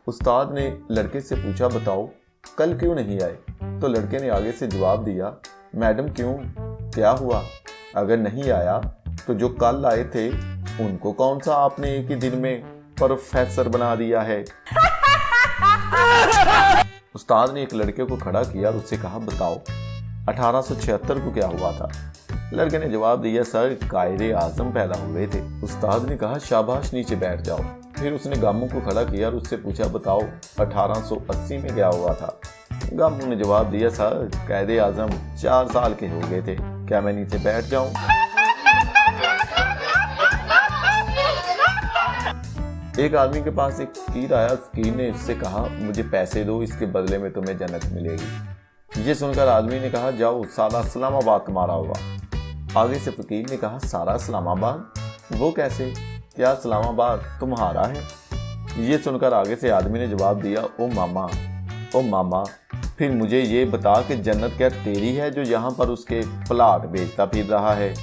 उस्ताद ने लड़के से पूछा, बताओ कल क्यों नहीं आए? तो लड़के ने आगे से जवाब दिया, मैडम क्यों, क्या हुआ? अगर नहीं आया तो जो कल आए थे उनको कौन सा आपने एक ही दिन में प्रोफेसर बना दिया है? उस्ताद ने एक लड़के को खड़ा किया और उससे कहा, बताओ 1876 को क्या हुआ था? लड़के ने जवाब दिया, सर कायरे आजम पैदा हुए थे। उस्ताद ने कहा, शाबाश, नीचे बैठ जाओ। फिर उसने गामू को खड़ा किया और उससे पूछा, बताओ 1880 में क्या हुआ था? गामू ने जवाब दिया, सर कायदे आजम 4 साल के हो गए थे, क्या मैं नीचे बैठ जाऊं? एक आदमी के पास एक फकीर आया। फकीर ने इससे कहा, मुझे पैसे दो, इसके बदले में तुम्हें जन्नत मिलेगी। ये सुनकर आदमी ने कहा, जाओ सारा इस्लामाबाद तुम्हारा होगा। आगे से फकीर ने कहा, सारा इस्लामाबाद? वो कैसे? क्या इस्लामाबाद तुम्हारा है? ये सुनकर आगे से आदमी ने जवाब दिया, ओ मामा, फिर मुझे ये बता कि जन्नत क्या तेरी है जो यहाँ पर उसके प्लाट बेचता फिर रहा है?